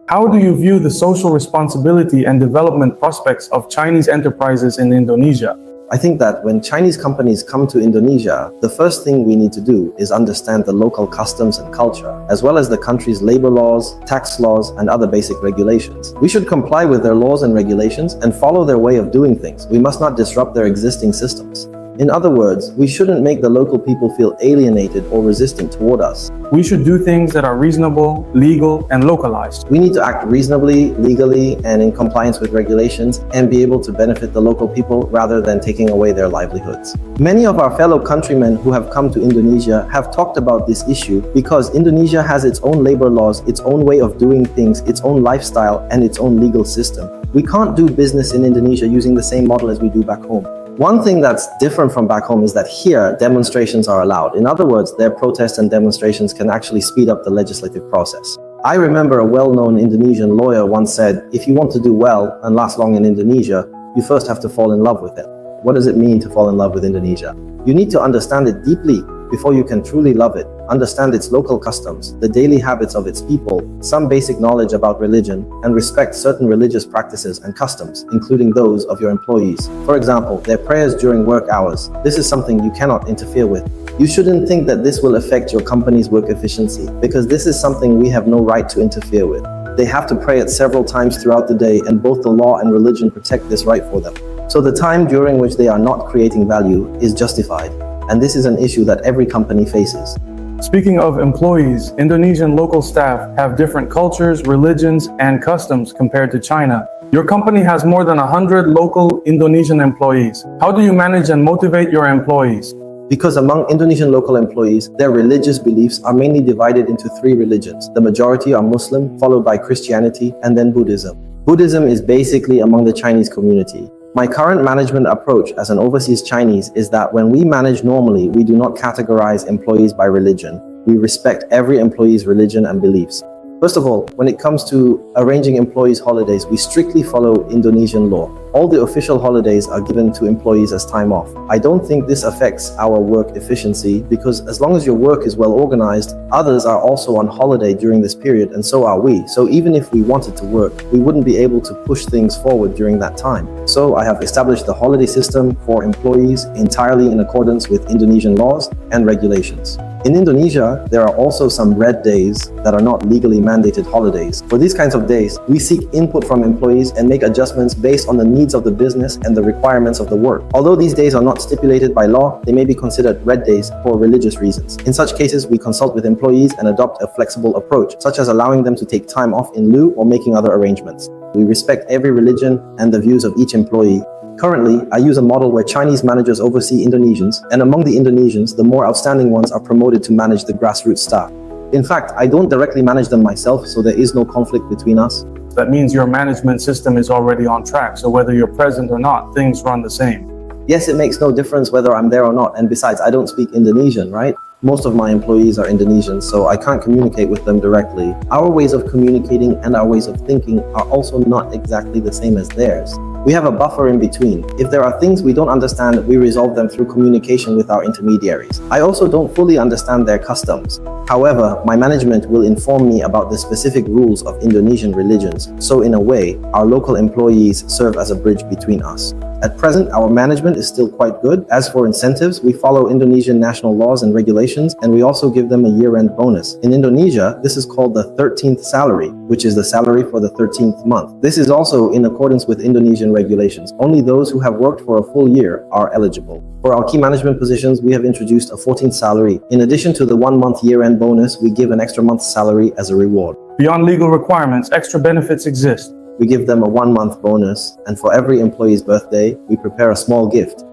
How do you view the social responsibility and development prospects of Chinese enterprises in Indonesia? I think that when Chinese companies come to Indonesia, the first thing we need to do is understand the local customs and culture, as well as the country's labor laws, tax laws, and other basic regulations. We should comply with their laws and regulations and follow their way of doing things. We must not disrupt their existing systems. In other words, we shouldn't make the local people feel alienated or resistant toward us. We should do things that are reasonable, legal, and localized. We need to act reasonably, legally, and in compliance with regulations and be able to benefit the local people rather than taking away their livelihoods. Many of our fellow countrymen who have come to Indonesia have talked about this issue because Indonesia has its own labor laws, its own way of doing things, its own lifestyle, and its own legal system. We can't do business in Indonesia using the same model as we do back home. One thing that's different from back home is that here, demonstrations are allowed. In other words, their protests and demonstrations can actually speed up the legislative process. I remember a well-known Indonesian lawyer once said, if you want to do well and last long in Indonesia, you first have to fall in love with it. What does it mean to fall in love with Indonesia? You need to understand it deeply before you can truly love it. Understand its local customs, the daily habits of its people, some basic knowledge about religion, and respect certain religious practices and customs, including those of your employees. For example, their prayers during work hours. This is something you cannot interfere with. You shouldn't think that this will affect your company's work efficiency, because this is something we have no right to interfere with. They have to pray it several times throughout the day, and both the law and religion protect this right for them. So the time during which they are not creating value is justified. And this is an issue that every company faces. Speaking of employees, Indonesian local staff have different cultures, religions, and customs compared to China. Your company has more than 100 local Indonesian employees. How do you manage and motivate your employees? Because among Indonesian local employees, their religious beliefs are mainly divided into three religions. The majority are Muslim, followed by Christianity, and then Buddhism. Buddhism is basically among the Chinese community. My current management approach as an overseas Chinese is that when we manage normally, we do not categorize employees by religion. We respect every employee's religion and beliefs. First of all, when it comes to arranging employees' holidays, we strictly follow Indonesian law. All the official holidays are given to employees as time off. I don't think this affects our work efficiency because as long as your work is well organized, others are also on holiday during this period and so are we. So even if we wanted to work, we wouldn't be able to push things forward during that time. So I have established the holiday system for employees entirely in accordance with Indonesian laws and regulations. In Indonesia, there are also some red days that are not legally mandated holidays. For these kinds of days, we seek input from employees and make adjustments based on the needs of the business and the requirements of the work. Although these days are not stipulated by law, they may be considered red days for religious reasons. In such cases, we consult with employees and adopt a flexible approach, such as allowing them to take time off in lieu or making other arrangements. We respect every religion and the views of each employee. Currently, I use a model where Chinese managers oversee Indonesians, and among the Indonesians, the more outstanding ones are promoted to manage the grassroots staff. In fact, I don't directly manage them myself, so there is no conflict between us. That means your management system is already on track, so whether you're present or not, things run the same. Yes, it makes no difference whether I'm there or not, and besides, I don't speak Indonesian, right? Most of my employees are Indonesian, so I can't communicate with them directly. Our ways of communicating and our ways of thinking are also not exactly the same as theirs. We have a buffer in between. If there are things we don't understand, we resolve them through communication with our intermediaries. I also don't fully understand their customs. However, my management will inform me about the specific rules of Indonesian religions, so in a way, our local employees serve as a bridge between us. At present, our management is still quite good. As for incentives, we follow Indonesian national laws and regulations, and we also give them a year-end bonus. In Indonesia, this is called the 13th salary, which is the salary for the 13th month. This is also in accordance with Indonesian regulations. Only those who have worked for a full year are eligible. For our key management positions, we have introduced a 14th salary. In addition to the 1-month year-end bonus, we give an extra month's salary as a reward. Beyond legal requirements, extra benefits exist. We give them a 1-month bonus, and for every employee's birthday, we prepare a small gift.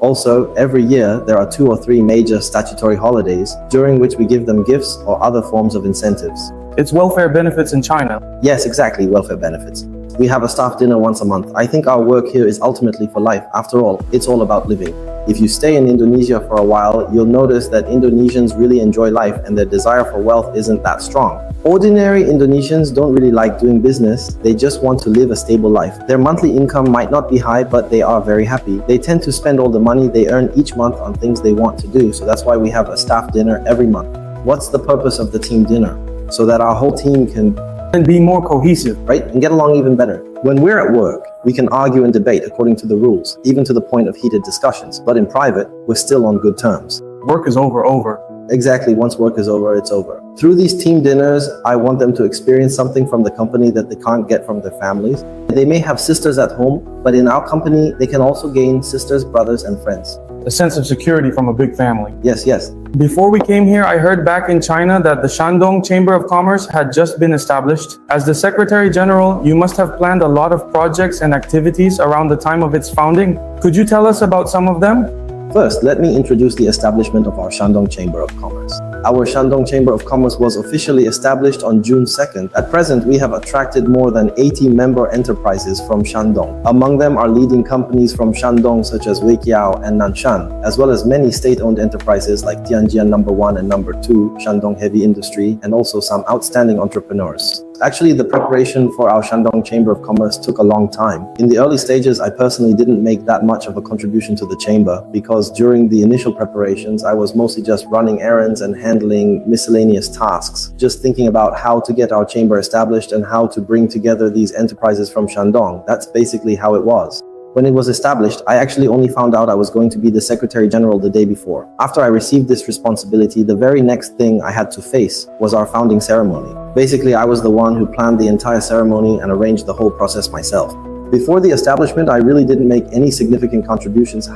Also, every year, there are 2 or 3 major statutory holidays, during which we give them gifts or other forms of incentives. It's welfare benefits in China. Yes, exactly, welfare benefits. We have a staff dinner once a month. I think our work here is ultimately for life. After all, it's all about living. If you stay in Indonesia for a while, you'll notice that Indonesians really enjoy life and their desire for wealth isn't that strong. Ordinary Indonesians don't really like doing business, they just want to live a stable life. Their monthly income might not be high, but they are very happy. They tend to spend all the money they earn each month on things they want to do, so that's why we have a staff dinner every month. What's the purpose of the team dinner? So that our whole team can and be more cohesive. right? And get along even better. When we're at work, we can argue and debate according to the rules, even to the point of heated discussions. But in private, we're still on good terms. Work is over. Exactly, once work is over, it's over. Through these team dinners, I want them to experience something from the company that they can't get from their families. They may have sisters at home, but in our company, they can also gain sisters, brothers, and friends. A sense of security from a big family. Yes, yes. Before we came here, I heard back in China that the Shandong Chamber of Commerce had just been established. As the Secretary General, you must have planned a lot of projects and activities around the time of its founding. Could you tell us about some of them? First, let me introduce the establishment of our Shandong Chamber of Commerce. Our Shandong Chamber of Commerce was officially established on June 2nd. At present, we have attracted more than 80 member enterprises from Shandong. Among them are leading companies from Shandong such as Weiqiao and Nanshan, as well as many state-owned enterprises like Tianjin No. 1 and No. 2, Shandong Heavy Industry, and also some outstanding entrepreneurs. Actually, the preparation for our Shandong Chamber of Commerce took a long time. In the early stages, I personally didn't make that much of a contribution to the chamber because during the initial preparations, I was mostly just running errands and handling miscellaneous tasks, just thinking about how to get our chamber established and how to bring together these enterprises from Shandong. That's basically how it was. When it was established, I actually only found out I was going to be the Secretary General the day before. After I received this responsibility, the very next thing I had to face was our founding ceremony. Basically, I was the one who planned the entire ceremony and arranged the whole process myself. Before the establishment, I really didn't make any significant contributions,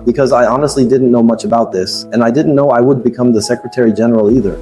because I honestly didn't know much about this, and I didn't know I would become the Secretary General either.